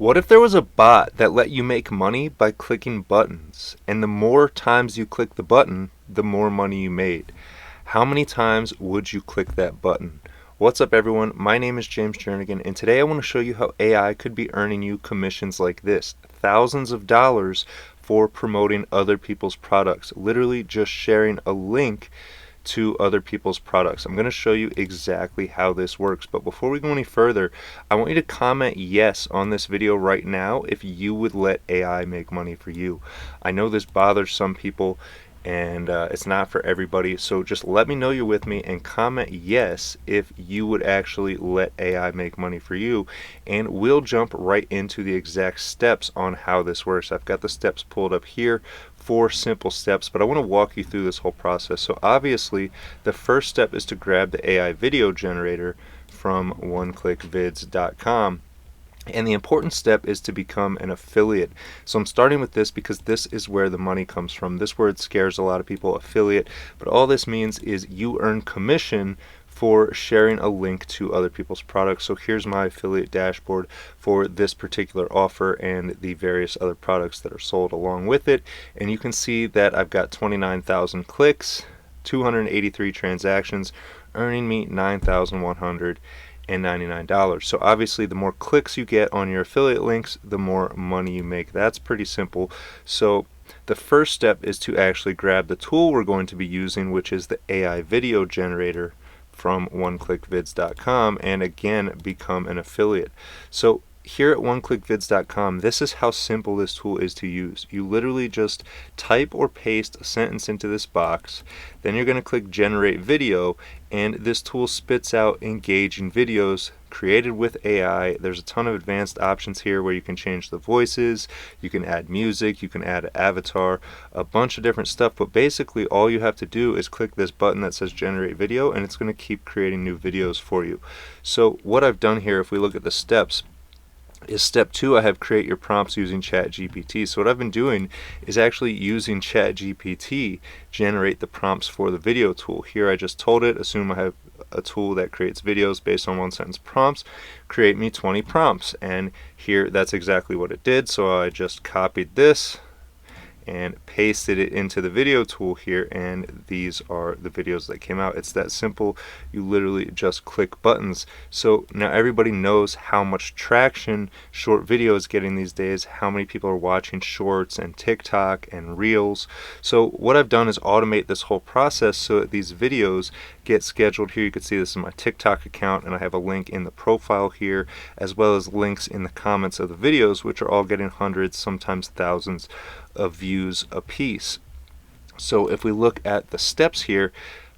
What if there was a bot that let you make money by clicking buttons, and the more times you click the button, the more money you made? How many times would you click that button? What's up, everyone? My name is James Jernigan, and today I want to show you how AI could be earning you commissions like this, thousands of dollars for promoting other people's products, literally just sharing a link to other people's products. I'm going to show you exactly how this works, but before we go any further, I want you to comment yes on this video right now if you would let AI make money for you. I know this bothers some people and it's not for everybody, so just let me know you're with me and comment yes if you would actually let AI make money for you, and we'll jump right into the exact steps on how this works. I've got the steps pulled up here, 4 simple steps, but I want to walk you through this whole process. So obviously the first step is to grab the AI video generator from oneclickvids.com. And the important step is to become an affiliate. So I'm starting with this because this is where the money comes from. This word scares a lot of people, affiliate, but all this means is you earn commission for sharing a link to other people's products. So here's my affiliate dashboard for this particular offer and the various other products that are sold along with it. And you can see that I've got 29,000 clicks, 283 transactions, earning me $9,199. So obviously the more clicks you get on your affiliate links, the more money you make. That's pretty simple. So the first step is to actually grab the tool we're going to be using, which is the AI video generator from oneclickvids.com, and again become an affiliate. So here at oneclickvids.com, this is how simple this tool is to use. You literally just type or paste a sentence into this box, then you're going to click generate video, and this tool spits out engaging videos created with AI. There's a ton of advanced options here where you can change the voices, you can add music, you can add an avatar, a bunch of different stuff, but basically all you have to do is click this button that says generate video, and it's going to keep creating new videos for you. So what I've done here, if we look at the steps, is step 2, I have create your prompts using ChatGPT. So what I've been doing is actually using ChatGPT generate the prompts for the video tool. Here I just told it, assume I have a tool that creates videos based on 1-sentence prompts, create me 20 prompts, and here that's exactly what it did. So I just copied this and pasted it into the video tool here, and these are the videos that came out. It's that simple. You literally just click buttons. So now everybody knows how much traction short video is getting these days, how many people are watching shorts and TikTok and reels. So what I've done is automate this whole process so that these videos get scheduled. Here you can see this is my TikTok account, and I have a link in the profile here, as well as links in the comments of the videos, which are all getting hundreds, sometimes thousands of views a piece. So if we look at the steps here,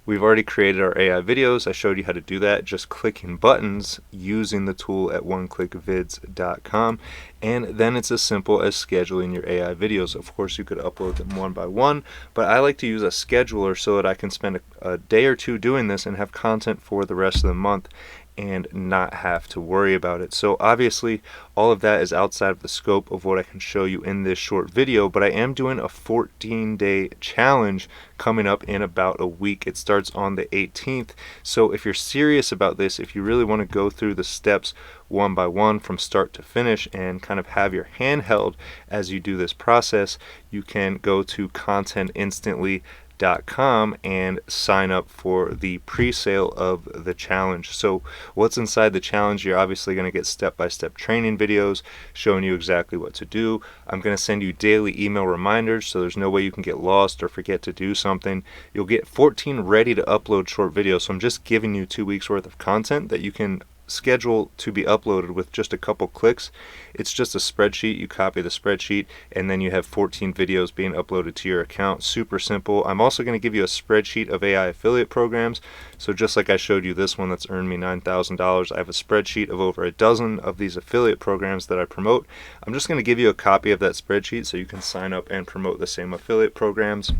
we've already created our AI videos. I showed you how to do that, just clicking buttons using the tool at oneclickvids.com, and then it's as simple as scheduling your AI videos. Of course, you could upload them one by one, but I like to use a scheduler so that I can spend a day or two doing this and have content for the rest of the month and not have to worry about it. So obviously all of that is outside of the scope of what I can show you in this short video, but I am doing a 14-day challenge coming up in about a week. It starts on the 18th. So if you're serious about this, if you really want to go through the steps one by one from start to finish and kind of have your hand held as you do this process, you can go to contentinstantly.com and sign up for the pre-sale of the challenge. So what's inside the challenge? You're obviously going to get step-by-step training videos showing you exactly what to do. I'm going to send you daily email reminders, so there's no way you can get lost or forget to do something. You'll get 14 ready to upload short videos. So I'm just giving you 2 weeks worth of content that you can schedule to be uploaded with just a couple clicks. It's just a spreadsheet. You copy the spreadsheet, and then you have 14 videos being uploaded to your account. Super simple. I'm also going to give you a spreadsheet of AI affiliate programs. So just like I showed you this one that's earned me $9,000, I have a spreadsheet of over a dozen of these affiliate programs that I promote. I'm just going to give you a copy of that spreadsheet so you can sign up and promote the same affiliate programs.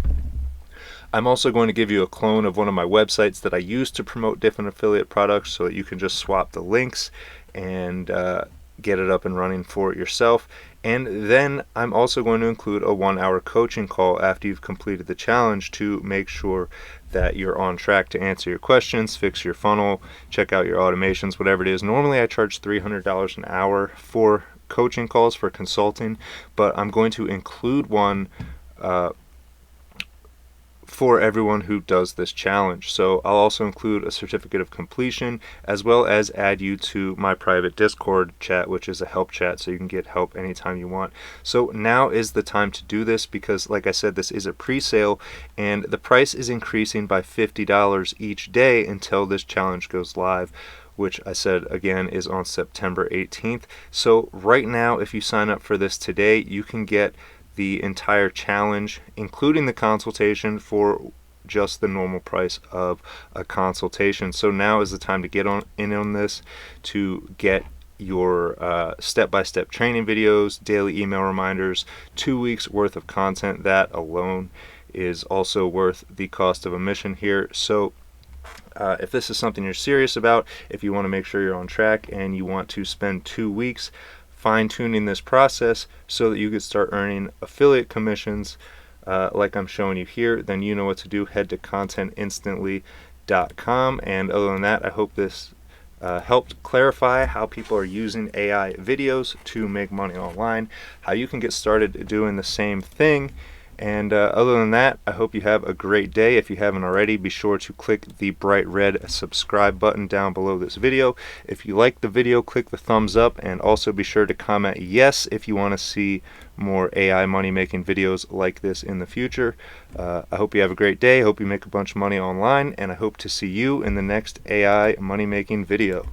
I'm also going to give you a clone of one of my websites that I use to promote different affiliate products so that you can just swap the links and get it up and running for it yourself. And then I'm also going to include a 1-hour coaching call after you've completed the challenge to make sure that you're on track to answer your questions, fix your funnel, check out your automations, whatever it is. Normally I charge $300 an hour for coaching calls for consulting, but I'm going to include one for everyone who does this challenge. So I'll also include a certificate of completion, as well as add you to my private Discord chat, which is a help chat, so you can get help anytime you want. So now is the time to do this, because like I said, this is a pre-sale and the price is increasing by $50 each day until this challenge goes live, which I said again is on September 18th. So right now, if you sign up for this today, you can get the entire challenge, including the consultation, for just the normal price of a consultation. So now is the time to get on this, to get your step-by-step training videos, daily email reminders, 2 weeks worth of content. That alone is also worth the cost of admission here. So if this is something you're serious about, if you want to make sure you're on track and you want to spend 2 weeks fine-tuning this process so that you could start earning affiliate commissions like I'm showing you here, then you know what to do. Head to contentinstantly.com. And other than that, I hope this helped clarify how people are using AI videos to make money online, how you can get started doing the same thing. And other than that, I hope you have a great day. If you haven't already, be sure to click the bright red subscribe button down below this video. If you like the video, click the thumbs up, and also be sure to comment yes if you want to see more AI money making videos like this in the future. I hope you have a great day. I hope you make a bunch of money online, and I hope to see you in the next AI money making video.